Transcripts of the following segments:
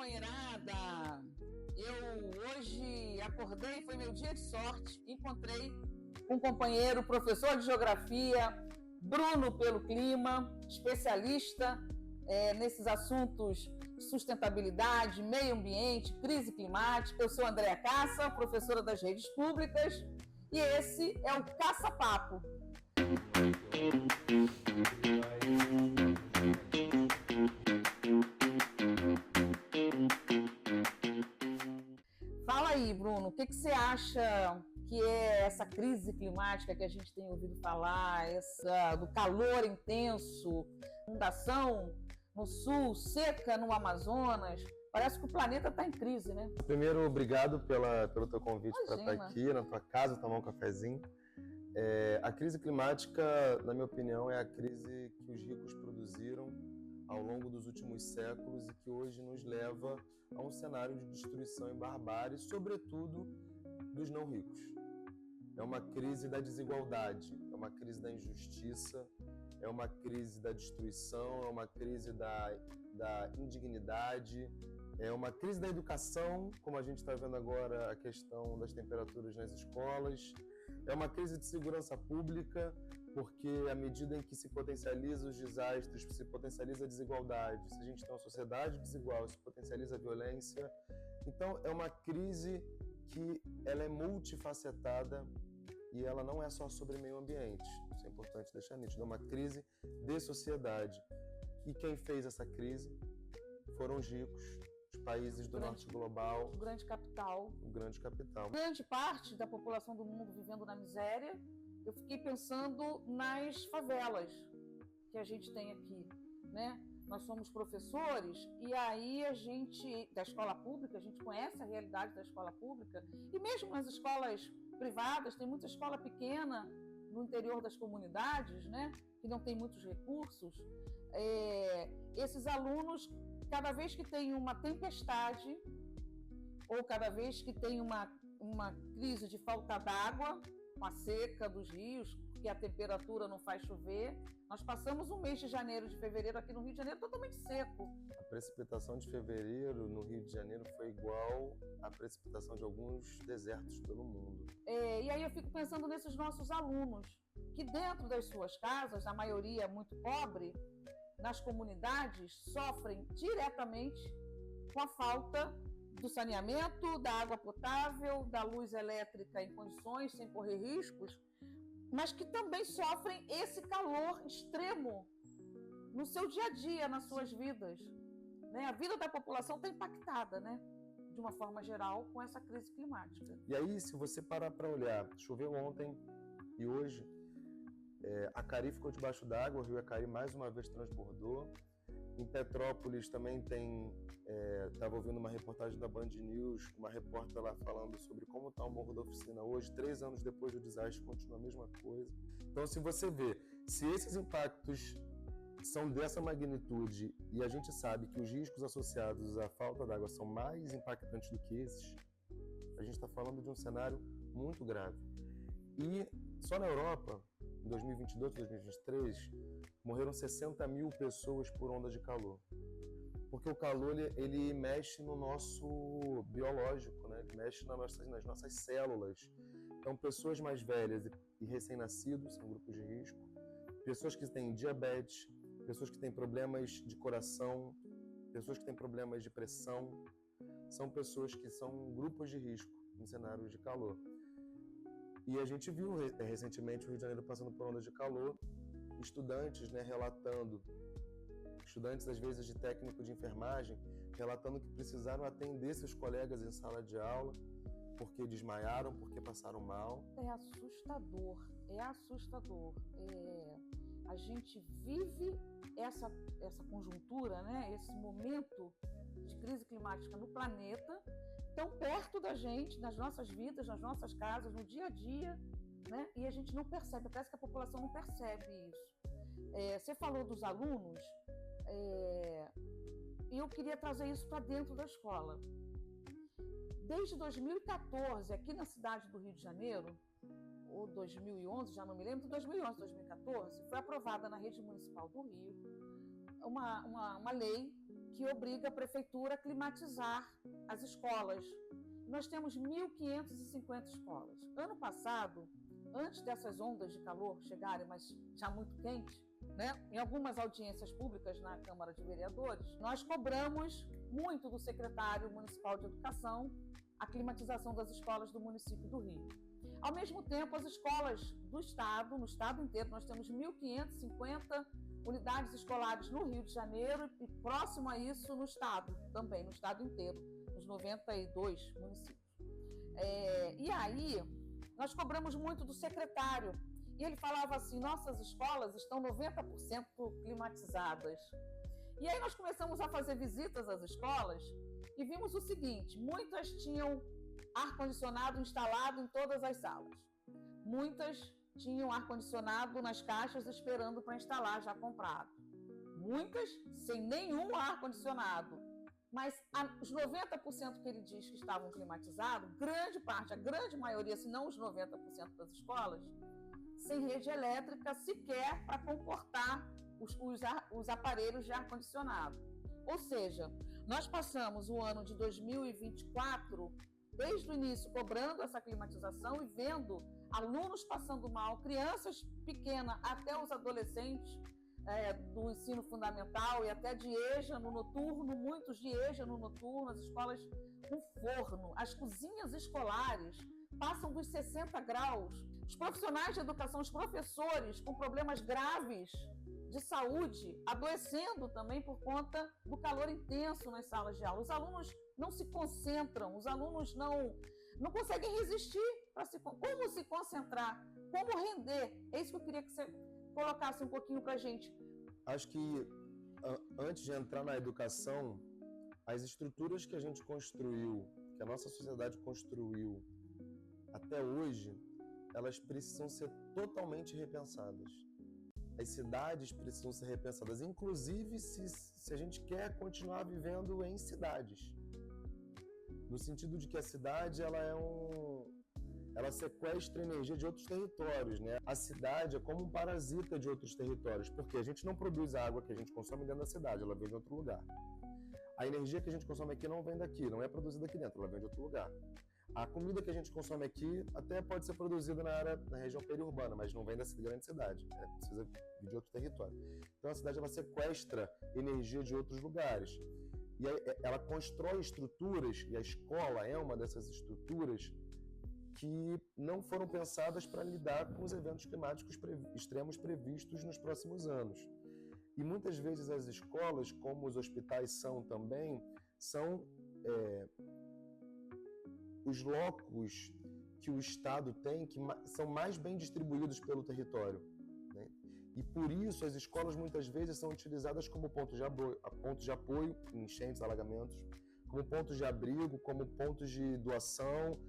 companheirada! Eu hoje acordei, foi meu dia de sorte, encontrei um companheiro, professor de geografia, Bruno pelo Clima, especialista nesses assuntos de sustentabilidade, meio ambiente, crise climática. Eu sou Andréa Cassa, professora das redes públicas, e esse é o Caça Papo. Fala aí, Bruno, o que você acha que é essa crise climática que a gente tem ouvido falar, do calor intenso, inundação no sul, seca no Amazonas? Parece que o planeta está em crise, né? Primeiro, obrigado pelo teu convite para estar aqui na tua casa, tomar um cafezinho. A crise climática, na minha opinião, é a crise que os ricos produziram ao longo dos últimos séculos e que hoje nos leva a um cenário de destruição e barbárie, sobretudo dos não ricos. É uma crise da desigualdade, é uma crise da injustiça, é uma crise da destruição, é uma crise da indignidade, é uma crise da educação, como a gente está vendo agora a questão das temperaturas nas escolas, é uma crise de segurança pública, porque à medida em que se potencializa os desastres, se potencializa a desigualdade, se a gente tem uma sociedade desigual, se potencializa a violência. Então é uma crise que ela é multifacetada e ela não é só sobre meio ambiente. Isso é importante deixar nítido. É uma crise de sociedade. E quem fez essa crise foram os ricos, os países do norte global. O grande capital. O grande capital. Grande parte da população do mundo vivendo na miséria. Eu fiquei pensando nas favelas que a gente tem aqui, né? Nós somos professores e aí a gente, da escola pública, a gente conhece a realidade da escola pública e mesmo nas escolas privadas, tem muita escola pequena no interior das comunidades, né? Que não tem muitos recursos. Esses alunos, cada vez que tem uma tempestade ou cada vez que tem uma crise de falta d'água, com a seca dos rios, porque a temperatura não faz chover. Nós passamos um mês de janeiro, de fevereiro aqui no Rio de Janeiro totalmente seco. A precipitação de fevereiro no Rio de Janeiro foi igual à precipitação de alguns desertos pelo mundo. E aí eu fico pensando nesses nossos alunos, que dentro das suas casas, a maioria muito pobre, nas comunidades, sofrem diretamente com a falta do saneamento, da água potável, da luz elétrica em condições, sem correr riscos, mas que também sofrem esse calor extremo no seu dia a dia, nas suas vidas. Né? A vida da população está impactada, né? De uma forma geral, com essa crise climática. E aí, se você parar para olhar, choveu ontem e hoje, Acari ficou debaixo d'água, o rio Acari mais uma vez transbordou. Em Petrópolis também estava ouvindo uma reportagem da Band News, uma repórter lá falando sobre como está o Morro da Oficina hoje, 3 anos depois do desastre, continua a mesma coisa. Então, se você vê, se esses impactos são dessa magnitude e a gente sabe que os riscos associados à falta d'água são mais impactantes do que esses, a gente está falando de um cenário muito grave. E só na Europa, em 2022, 2023, morreram 60 mil pessoas por onda de calor. Porque o calor ele mexe no nosso biológico, né? Ele mexe nas nossas células. Então, pessoas mais velhas e recém-nascidos são grupos de risco. Pessoas que têm diabetes, pessoas que têm problemas de coração, pessoas que têm problemas de pressão, são pessoas que são grupos de risco em cenários de calor. E a gente viu recentemente o Rio de Janeiro passando por ondas de calor, estudantes, né, relatando, estudantes às vezes de técnico de enfermagem, relatando que precisaram atender seus colegas em sala de aula porque desmaiaram, porque passaram mal. É assustador, é assustador. A gente vive essa conjuntura, né, esse momento de crise climática no planeta, tão perto da gente, nas nossas vidas, nas nossas casas, no dia a dia, né? E a gente não percebe, parece que a população não percebe isso. Você falou dos alunos, e eu queria trazer isso para dentro da escola. Desde 2014, aqui na cidade do Rio de Janeiro, ou 2011, já não me lembro, 2011, 2014, foi aprovada na rede municipal do Rio uma lei que obriga a prefeitura a climatizar as escolas. Nós temos 1.550 escolas. Ano passado, antes dessas ondas de calor chegarem, mas já muito quente, né? Em algumas audiências públicas na Câmara de Vereadores, nós cobramos muito do secretário municipal de educação a climatização das escolas do município do Rio. Ao mesmo tempo, as escolas do estado, no estado inteiro, nós temos 1.550 unidades escolares no Rio de Janeiro e próximo a isso no estado também, no estado inteiro, nos 92 municípios. E aí, nós cobramos muito do secretário, e ele falava assim, nossas escolas estão 90% climatizadas. E aí nós começamos a fazer visitas às escolas e vimos o seguinte, muitas tinham ar-condicionado instalado em todas as salas. Muitas tinham ar-condicionado nas caixas esperando para instalar, já comprado. Muitas sem nenhum ar-condicionado. Mas os 90% que ele diz que estavam climatizados, grande parte, a grande maioria, se não os 90% das escolas, sem rede elétrica sequer para comportar os aparelhos de ar-condicionado. Ou seja, nós passamos o ano de 2024, desde o início, cobrando essa climatização e vendo alunos passando mal, crianças pequenas até os adolescentes do ensino fundamental e até de EJA no noturno, muitos de EJA no noturno, as escolas com forno, as cozinhas escolares passam dos 60 graus, os profissionais de educação, os professores com problemas graves de saúde, adoecendo também por conta do calor intenso nas salas de aula. Os alunos não se concentram, os alunos não conseguem resistir. Como se concentrar? Como render? É isso que eu queria que você colocasse um pouquinho para a gente. Acho que antes de entrar na educação, as estruturas que a gente construiu, que a nossa sociedade construiu até hoje, elas precisam ser totalmente repensadas. As cidades precisam ser repensadas, inclusive se a gente quer continuar vivendo em cidades. No sentido de que a cidade ela sequestra energia de outros territórios, né? A cidade é como um parasita de outros territórios, porque a gente não produz a água que a gente consome dentro da cidade, ela vem de outro lugar. A energia que a gente consome aqui não vem daqui, não é produzida aqui dentro, ela vem de outro lugar. A comida que a gente consome aqui até pode ser produzida na região periurbana, mas não vem dessa grande cidade, precisa vir de outro território. Então a cidade ela sequestra energia de outros lugares. E aí, ela constrói estruturas, e a escola é uma dessas estruturas que não foram pensadas para lidar com os eventos climáticos extremos previstos nos próximos anos. E muitas vezes as escolas, como os hospitais são também, são os locos que o Estado tem que são mais bem distribuídos pelo território, né? E por isso as escolas muitas vezes são utilizadas como pontos de apoio em enchentes, alagamentos, como pontos de abrigo, como pontos de doação.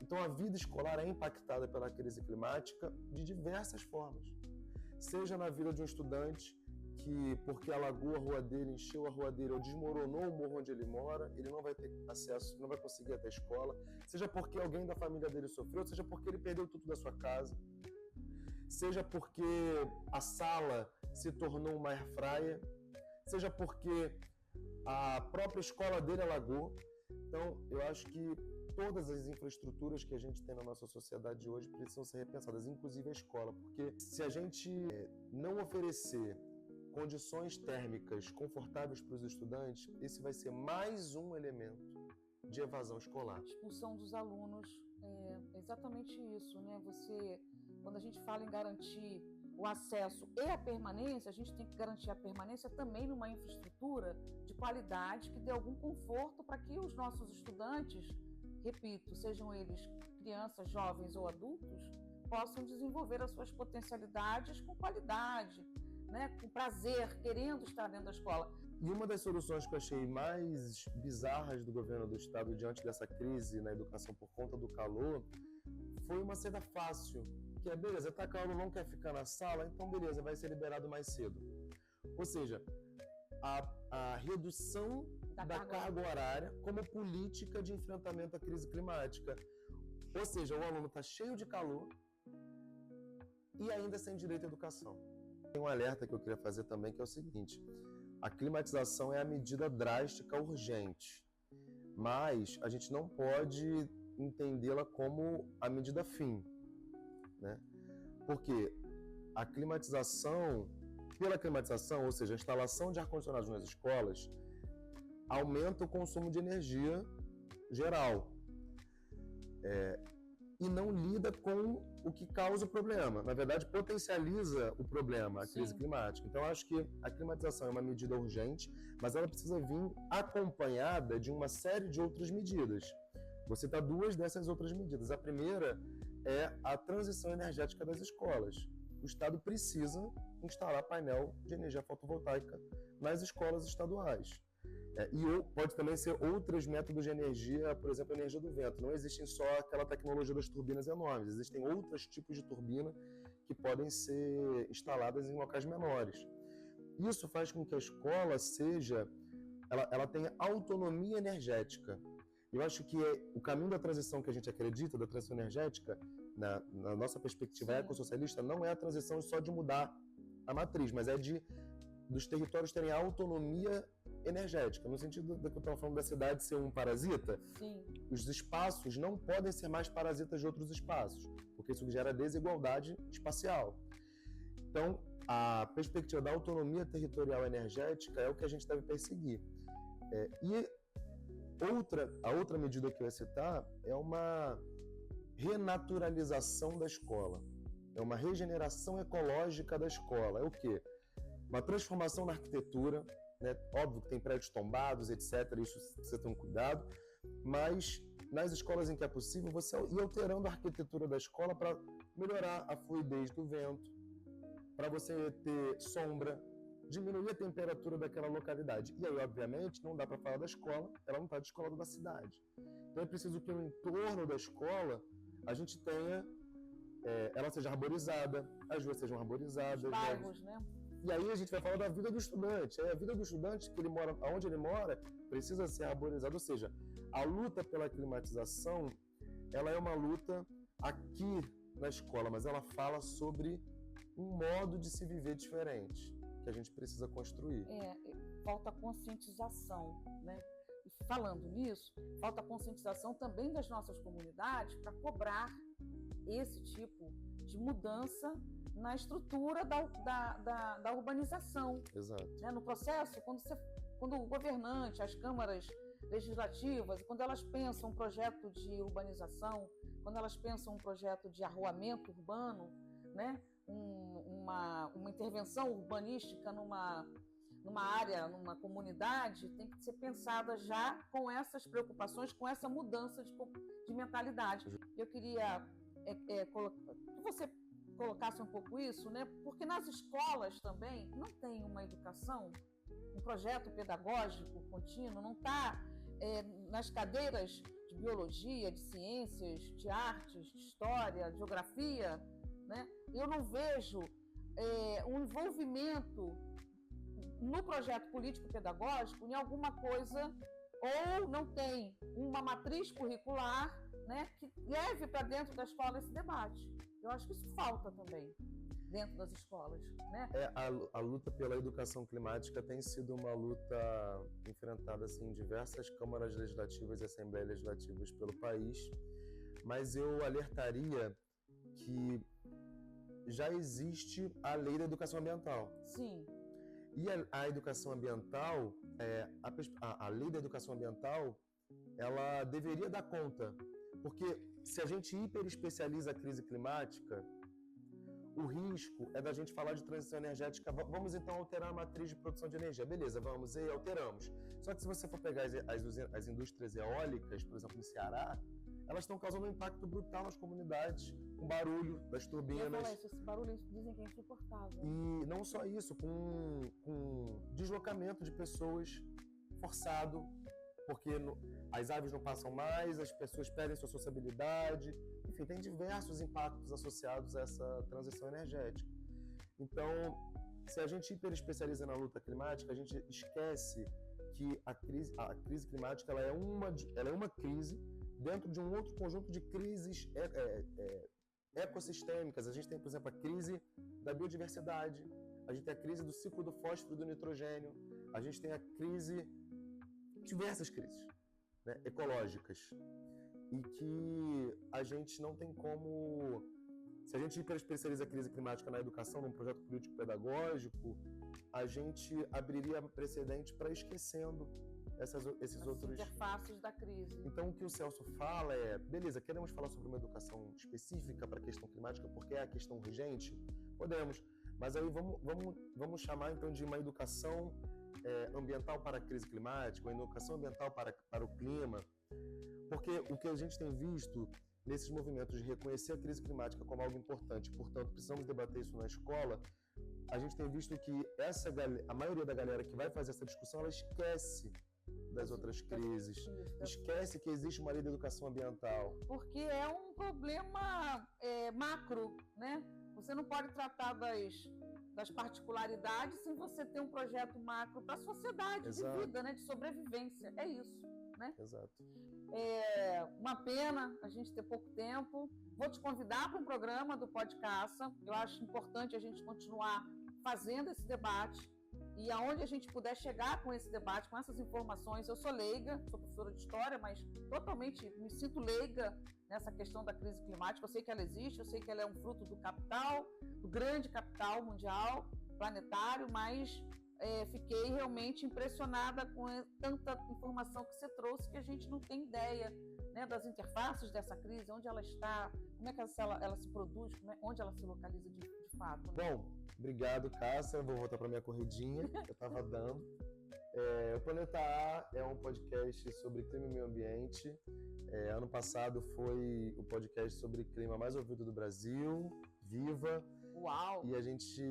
Então a vida escolar é impactada pela crise climática de diversas formas. Seja na vida de um estudante que, porque alagou a rua dele, encheu a rua dele ou desmoronou o morro onde ele mora, ele não vai ter acesso, não vai conseguir ir até a escola, seja porque alguém da família dele sofreu, seja porque ele perdeu tudo da sua casa, seja porque a sala se tornou uma airfryer, seja porque a própria escola dele alagou. Então, eu acho que todas as infraestruturas que a gente tem na nossa sociedade hoje precisam ser repensadas, inclusive a escola, porque se a gente não oferecer condições térmicas confortáveis para os estudantes, esse vai ser mais um elemento de evasão escolar. Expulsão dos alunos, é exatamente isso, né? Quando a gente fala em garantir o acesso e a permanência, a gente tem que garantir a permanência também numa infraestrutura de qualidade que dê algum conforto para que os nossos estudantes, repito, sejam eles crianças, jovens ou adultos, possam desenvolver as suas potencialidades com qualidade, né, com prazer, querendo estar dentro da escola. E uma das soluções que eu achei mais bizarras do governo do estado diante dessa crise na educação por conta do calor foi uma saída fácil, que é, beleza, tá calor, não quer ficar na sala, então beleza, vai ser liberado mais cedo. Ou seja, a redução da carga horária como política de enfrentamento à crise climática. Ou seja, o aluno está cheio de calor e ainda sem direito à educação. Tem um alerta que eu queria fazer também, que é o seguinte: a climatização é a medida drástica urgente, mas a gente não pode entendê-la como a medida fim, né? Porque a climatização, pela climatização, ou seja, a instalação de ar-condicionado nas escolas, aumenta o consumo de energia geral. E não lida com o que causa o problema. Na verdade, potencializa o problema, a crise climática. Então, acho que a climatização é uma medida urgente, mas ela precisa vir acompanhada de uma série de outras medidas. Vou citar duas dessas outras medidas. A primeira é a transição energética das escolas. O Estado precisa instalar painel de energia fotovoltaica nas escolas estaduais. Pode também ser outros métodos de energia, por exemplo, a energia do vento. Não existe só aquela tecnologia das turbinas enormes, existem outros tipos de turbina que podem ser instaladas em locais menores. Isso faz com que a escola ela tenha autonomia energética. Eu acho que o caminho da transição que a gente acredita, da transição energética, na nossa perspectiva ecossocialista, não é a transição só de mudar a matriz, mas é dos territórios terem autonomia energética, no sentido do que eu estava falando da cidade ser um parasita. Sim. Os espaços não podem ser mais parasitas de outros espaços, porque isso gera desigualdade espacial. Então, a perspectiva da autonomia territorial energética é o que a gente deve perseguir. A outra medida que eu ia citar é uma renaturalização da escola, é uma regeneração ecológica da escola. É o quê? Uma transformação na arquitetura, né? Óbvio que tem prédios tombados, etc. Isso precisa ter um cuidado, mas nas escolas em que é possível, você ir alterando a arquitetura da escola para melhorar a fluidez do vento, para você ter sombra, diminuir a temperatura daquela localidade. E aí, obviamente, não dá para falar da escola, ela não está descolada da cidade. Então é preciso que no entorno da escola a gente tenha, ela seja arborizada, as ruas sejam arborizadas. Os bairros, né? E aí a gente vai falar da vida do estudante. A vida do estudante, que ele mora, onde ele mora, precisa ser arborizada. Ou seja, a luta pela climatização, ela é uma luta aqui na escola, mas ela fala sobre um modo de se viver diferente, que a gente precisa construir. Falta conscientização, né? E falando nisso, falta conscientização também das nossas comunidades para cobrar esse tipo de mudança na estrutura da urbanização. Exato. Né? No processo, quando o governante, as câmaras legislativas, quando elas pensam um projeto de urbanização, quando elas pensam um projeto de arruamento urbano, né? Uma intervenção urbanística numa área, numa comunidade, tem que ser pensada já com essas preocupações, com essa mudança de mentalidade. Eu queria que você colocasse um pouco isso, né? Porque nas escolas também não tem uma educação, um projeto pedagógico contínuo, não está nas cadeiras de biologia, de ciências, de artes, de história, de geografia, né? Eu não vejo um envolvimento no projeto político-pedagógico em alguma coisa, ou não tem uma matriz curricular, né, que leve para dentro da escola esse debate. Eu acho que isso falta também dentro das escolas, né? A luta pela educação climática tem sido uma luta enfrentada assim, em diversas câmaras legislativas e assembleias legislativas pelo país, mas eu alertaria que já existe a lei da educação ambiental. Sim. E a educação ambiental, a lei da educação ambiental, ela deveria dar conta, porque se a gente hiperespecializa a crise climática, o risco é da gente falar de transição energética. Vamos então alterar a matriz de produção de energia. Beleza, vamos e alteramos. Só que se você for pegar as indústrias eólicas, por exemplo, no Ceará, elas estão causando um impacto brutal nas comunidades, com barulho das turbinas. Esse barulho dizem que é insuportável. E não só isso, com deslocamento de pessoas forçado, porque as aves não passam mais, as pessoas perdem sua sociabilidade, enfim, tem diversos impactos associados a essa transição energética. Então, se a gente hiperespecializa na luta climática, a gente esquece que a crise climática ela é uma crise dentro de um outro conjunto de crises ecossistêmicas. A gente tem, por exemplo, a crise da biodiversidade, a gente tem a crise do ciclo do fósforo e do nitrogênio, a gente tem a crise, diversas crises, né, ecológicas, e que a gente não tem como... Se a gente hiperespecializa a crise climática na educação, num projeto político-pedagógico, a gente abriria precedente para esquecendo esses outros... interfaces da crise. Então, o que o Celso fala é, beleza, queremos falar sobre uma educação específica para a questão climática, porque é a questão urgente? Podemos, mas aí vamos chamar, então, de uma educação ambiental para a crise climática, uma educação ambiental para o clima, porque o que a gente tem visto nesses movimentos de reconhecer a crise climática como algo importante, portanto, precisamos debater isso na escola, a gente tem visto que a maioria da galera que vai fazer essa discussão, ela esquece das outras crises, esquece que existe uma lei de educação ambiental. Porque é um problema macro, né? Você não pode tratar das particularidades sem você ter um projeto macro para a sociedade, Exato. De vida, né? De sobrevivência. É isso, né? Exato. É uma pena a gente ter pouco tempo. Vou te convidar para um programa do Podcast. Eu acho importante a gente continuar fazendo esse debate e aonde a gente puder chegar com esse debate, com essas informações. Eu sou leiga, sou professora de história, mas totalmente me sinto leiga nessa questão da crise climática. Eu sei que ela existe, eu sei que ela é um fruto do capital, do grande capital mundial, planetário, mas fiquei realmente impressionada com tanta informação que você trouxe que a gente não tem ideia, né, das interfaces dessa crise, onde ela está, como é que ela se produz, onde ela se localiza de fato. Né? Bom, obrigado, Cássia. Vou voltar para minha corridinha que eu estava dando. O Planeta A é um podcast sobre clima e meio ambiente. Ano passado foi o podcast sobre clima mais ouvido do Brasil, Viva. Uau! E a gente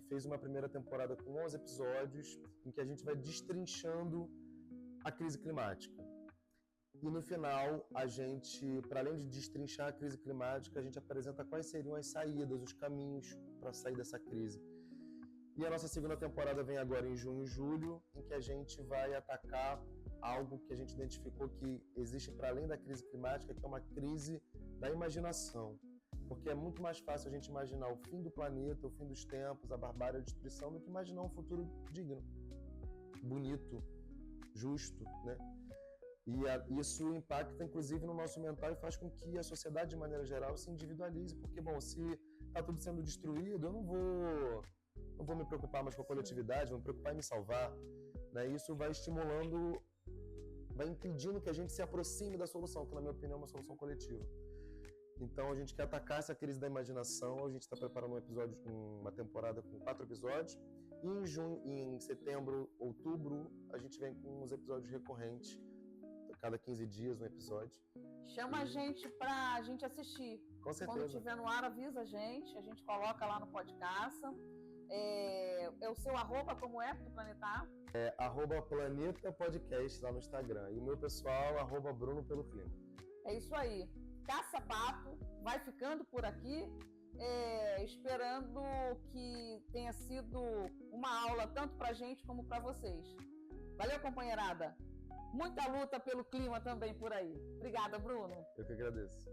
fez uma primeira temporada com 11 episódios em que a gente vai destrinchando a crise climática. E no final, a gente, para além de destrinchar a crise climática, a gente apresenta quais seriam as saídas, os caminhos para sair dessa crise. E a nossa segunda temporada vem agora em junho e julho, em que a gente vai atacar algo que a gente identificou que existe para além da crise climática, que é uma crise da imaginação. Porque é muito mais fácil a gente imaginar o fim do planeta, o fim dos tempos, a barbárie, a destruição, do que imaginar um futuro digno, bonito, justo, né? E isso impacta, inclusive, no nosso mental e faz com que a sociedade, de maneira geral, se individualize. Porque, bom, se está tudo sendo destruído, eu não vou me preocupar mais com a coletividade, vou me preocupar em me salvar. Né? Isso vai estimulando, vai impedindo que a gente se aproxime da solução, que, na minha opinião, é uma solução coletiva. Então, a gente quer atacar essa crise da imaginação. A gente está preparando uma temporada com 4 episódios. E em setembro, outubro, a gente vem com uns episódios recorrentes. Cada 15 dias um episódio. Chama a gente pra gente assistir. Com certeza. Quando estiver no ar, avisa a gente coloca lá no podcast. O seu arroba, como é, do Planeta A? @Planeta Podcast lá no Instagram. E o meu pessoal, @Bruno pelo Clima. É isso aí. Caça papo, vai ficando por aqui, esperando que tenha sido uma aula tanto pra gente como pra vocês. Valeu, companheirada! Muita luta pelo clima também por aí. Obrigada, Bruno. Eu que agradeço.